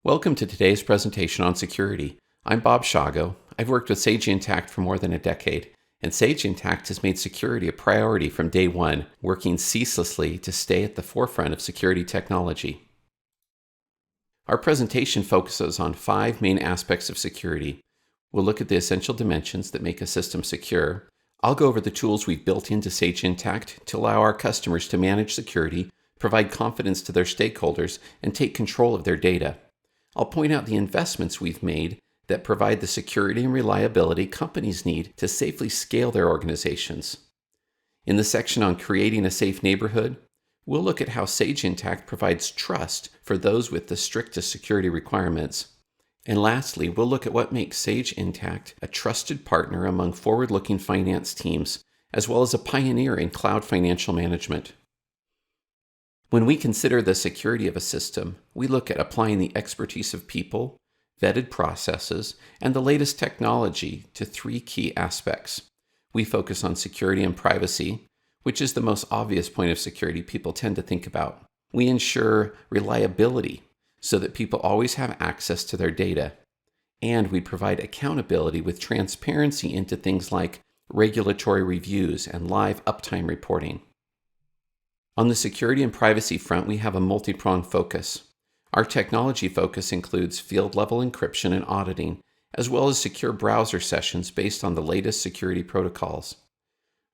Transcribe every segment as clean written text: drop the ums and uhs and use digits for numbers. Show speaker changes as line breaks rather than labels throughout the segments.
Welcome to today's presentation on security. I'm Bob Shago. I've worked with Sage Intacct for more than a decade, and Sage Intacct has made security a priority from day one, working ceaselessly to stay at the forefront of security technology. Our presentation focuses on 5 main aspects of security. We'll look at the essential dimensions that make a system secure. I'll go over the tools we've built into Sage Intacct to allow our customers to manage security, provide confidence to their stakeholders, and take control of their data. I'll point out the investments we've made that provide the security and reliability companies need to safely scale their organizations. In the section on creating a safe neighborhood, we'll look at how Sage Intacct provides trust for those with the strictest security requirements. And lastly, we'll look at what makes Sage Intacct a trusted partner among forward-looking finance teams, as well as a pioneer in cloud financial management. When we consider the security of a system, we look at applying the expertise of people, vetted processes, and the latest technology to 3 key aspects. We focus on security and privacy, which is the most obvious point of security people tend to think about. We ensure reliability so that people always have access to their data. And we provide accountability with transparency into things like regulatory reviews and live uptime reporting. On the security and privacy front, we have a multi-pronged focus. Our technology focus includes field-level encryption and auditing, as well as secure browser sessions based on the latest security protocols.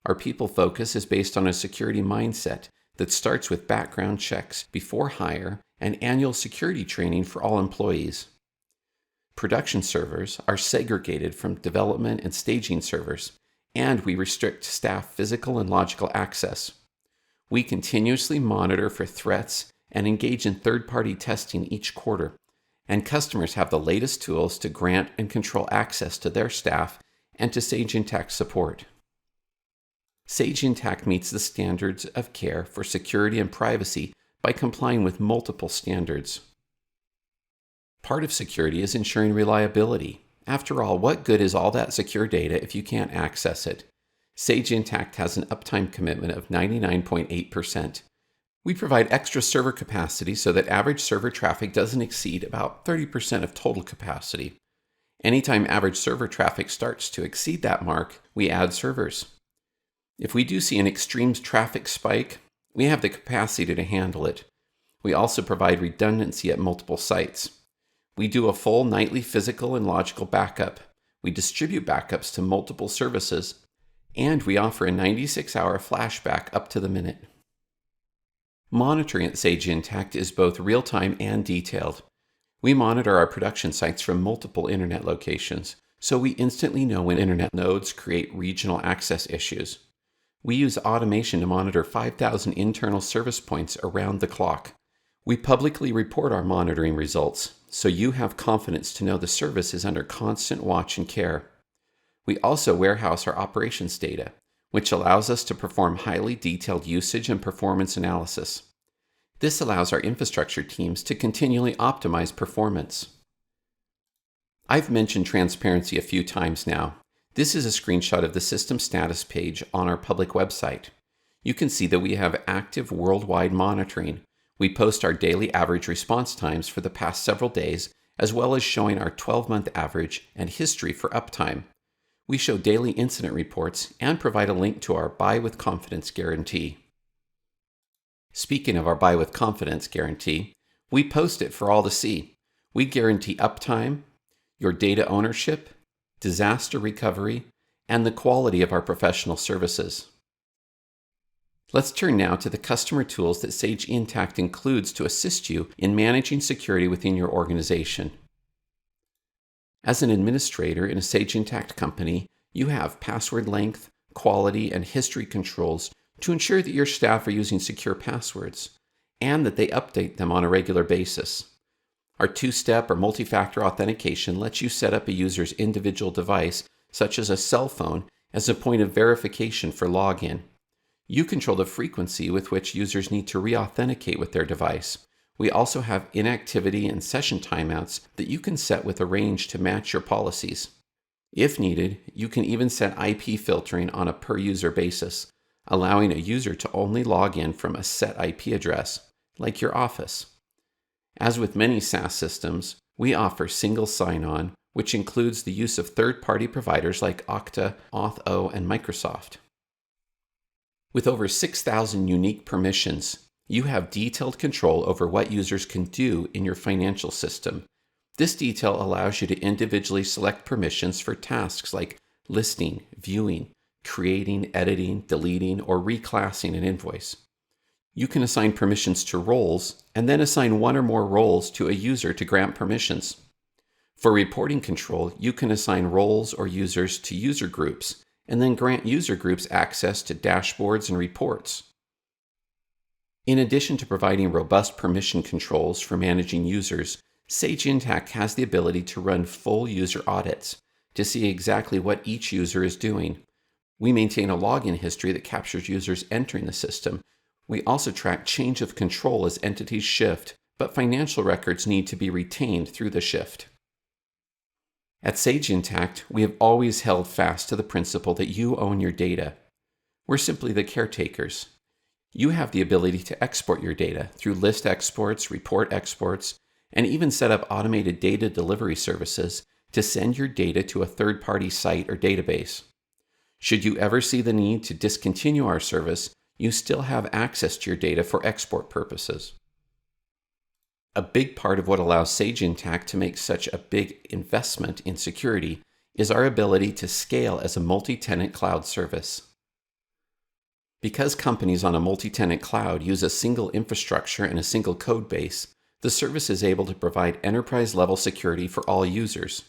Our people focus is based on a security mindset that starts with background checks before hire and annual security training for all employees. Production servers are segregated from development and staging servers, and we restrict staff physical and logical access. We continuously monitor for threats and engage in third-party testing each quarter, and customers have the latest tools to grant and control access to their staff and to Sage Intacct support. Sage Intacct meets the standards of care for security and privacy by complying with multiple standards. Part of security is ensuring reliability. After all, what good is all that secure data if you can't access it? Sage Intacct has an uptime commitment of 99.8%. We provide extra server capacity so that average server traffic doesn't exceed about 30% of total capacity. Anytime average server traffic starts to exceed that mark, we add servers. If we do see an extreme traffic spike, we have the capacity to handle it. We also provide redundancy at multiple sites. We do a full nightly physical and logical backup. We distribute backups to multiple services, and we offer a 96-hour flashback up to the minute. Monitoring at Sage Intacct is both real-time and detailed. We monitor our production sites from multiple internet locations, so we instantly know when internet nodes create regional access issues. We use automation to monitor 5,000 internal service points around the clock. We publicly report our monitoring results, so you have confidence to know the service is under constant watch and care. We also warehouse our operations data, which allows us to perform highly detailed usage and performance analysis. This allows our infrastructure teams to continually optimize performance. I've mentioned transparency a few times now. This is a screenshot of the system status page on our public website. You can see that we have active worldwide monitoring. We post our daily average response times for the past several days, as well as showing our 12-month average and history for uptime. We show daily incident reports and provide a link to our Buy with Confidence guarantee. Speaking of our Buy with Confidence guarantee, we post it for all to see. We guarantee uptime, your data ownership, disaster recovery, and the quality of our professional services. Let's turn now to the customer tools that Sage Intacct includes to assist you in managing security within your organization. As an administrator in a Sage Intacct company, you have password length, quality, and history controls to ensure that your staff are using secure passwords and that they update them on a regular basis. Our 2-step or multi-factor authentication lets you set up a user's individual device, such as a cell phone, as a point of verification for login. You control the frequency with which users need to re-authenticate with their device. We also have inactivity and session timeouts that you can set with a range to match your policies. If needed, you can even set IP filtering on a per-user basis, allowing a user to only log in from a set IP address, like your office. As with many SaaS systems, we offer single sign-on, which includes the use of third-party providers like Okta, Auth0, and Microsoft. With over 6,000 unique permissions, you have detailed control over what users can do in your financial system. This detail allows you to individually select permissions for tasks like listing, viewing, creating, editing, deleting, or reclassing an invoice. You can assign permissions to roles and then assign one or more roles to a user to grant permissions. For reporting control, you can assign roles or users to user groups and then grant user groups access to dashboards and reports. In addition to providing robust permission controls for managing users, Sage Intacct has the ability to run full user audits to see exactly what each user is doing. We maintain a login history that captures users entering the system. We also track change of control as entities shift, but financial records need to be retained through the shift. At Sage Intacct, we have always held fast to the principle that you own your data. We're simply the caretakers. You have the ability to export your data through list exports, report exports, and even set up automated data delivery services to send your data to a third-party site or database. Should you ever see the need to discontinue our service, you still have access to your data for export purposes. A big part of what allows Sage Intacct to make such a big investment in security is our ability to scale as a multi-tenant cloud service. Because companies on a multi-tenant cloud use a single infrastructure and a single code base, the service is able to provide enterprise-level security for all users.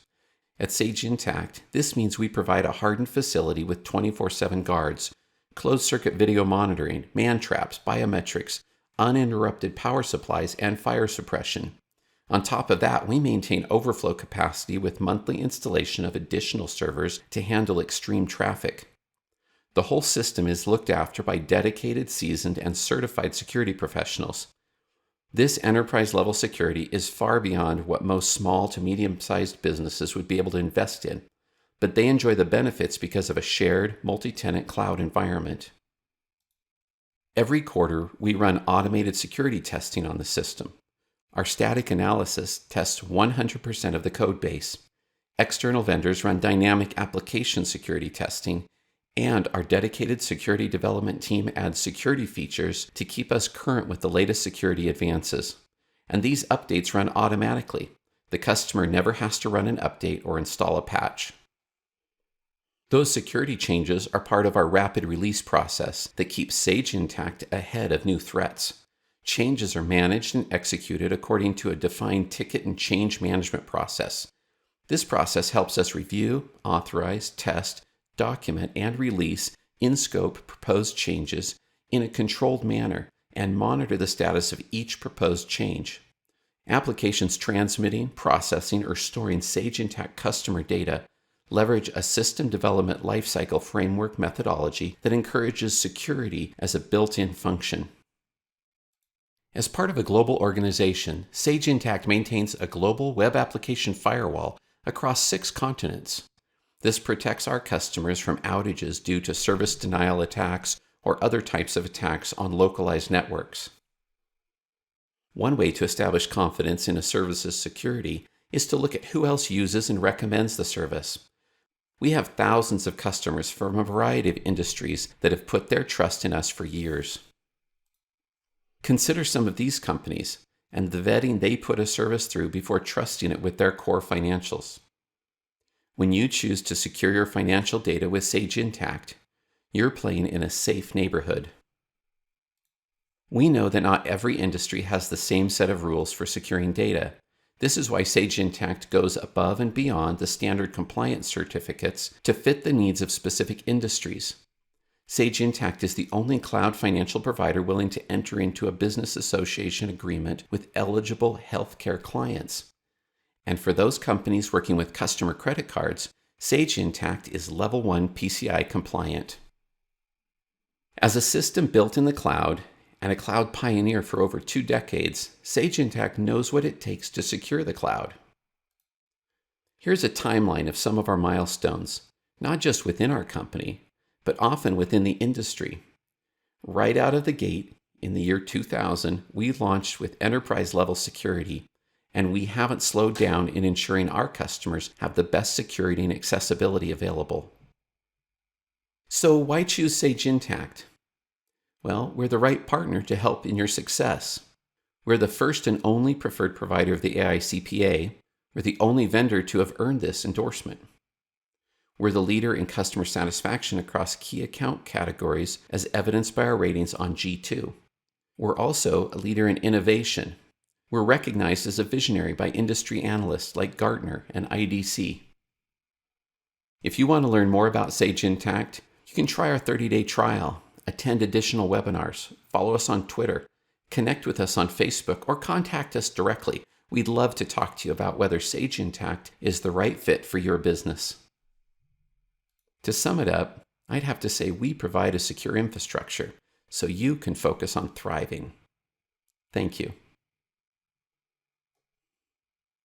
At Sage Intacct, this means we provide a hardened facility with 24/7 guards, closed-circuit video monitoring, man traps, biometrics, uninterrupted power supplies, and fire suppression. On top of that, we maintain overflow capacity with monthly installation of additional servers to handle extreme traffic. The whole system is looked after by dedicated, seasoned, and certified security professionals. This enterprise-level security is far beyond what most small to medium-sized businesses would be able to invest in, but they enjoy the benefits because of a shared, multi-tenant cloud environment. Every quarter, we run automated security testing on the system. Our static analysis tests 100% of the code base. External vendors run dynamic application security testing, and our dedicated security development team adds security features to keep us current with the latest security advances. And these updates run automatically. The customer never has to run an update or install a patch. Those security changes are part of our rapid release process that keeps Sage Intacct ahead of new threats. Changes are managed and executed according to a defined ticket and change management process. This process helps us review, authorize, test, document, and release in-scope proposed changes in a controlled manner and monitor the status of each proposed change. Applications transmitting, processing, or storing Sage Intacct customer data leverage a system development lifecycle framework methodology that encourages security as a built-in function. As part of a global organization, Sage Intacct maintains a global web application firewall across 6 continents. This protects our customers from outages due to service denial attacks or other types of attacks on localized networks. One way to establish confidence in a service's security is to look at who else uses and recommends the service. We have thousands of customers from a variety of industries that have put their trust in us for years. Consider some of these companies and the vetting they put a service through before trusting it with their core financials. When you choose to secure your financial data with Sage Intacct, you're playing in a safe neighborhood. We know that not every industry has the same set of rules for securing data. This is why Sage Intacct goes above and beyond the standard compliance certificates to fit the needs of specific industries. Sage Intacct is the only cloud financial provider willing to enter into a business association agreement with eligible healthcare clients. And for those companies working with customer credit cards, Sage Intacct is Level 1 PCI compliant. As a system built in the cloud, and a cloud pioneer for over 2 decades, Sage Intacct knows what it takes to secure the cloud. Here's a timeline of some of our milestones, not just within our company, but often within the industry. Right out of the gate, In the year 2000, we launched with enterprise-level security, and we haven't slowed down in ensuring our customers have the best security and accessibility available. So why choose Sage Intacct? Well, we're the right partner to help in your success. We're the first and only preferred provider of the AICPA. We're the only vendor to have earned this endorsement. We're the leader in customer satisfaction across key account categories as evidenced by our ratings on G2. We're also a leader in innovation. We're recognized as a visionary by industry analysts like Gartner and IDC. If you want to learn more about Sage Intacct, you can try our 30-day trial, attend additional webinars, follow us on Twitter, connect with us on Facebook, or contact us directly. We'd love to talk to you about whether Sage Intacct is the right fit for your business. To sum it up, I'd have to say we provide a secure infrastructure so you can focus on thriving. Thank you.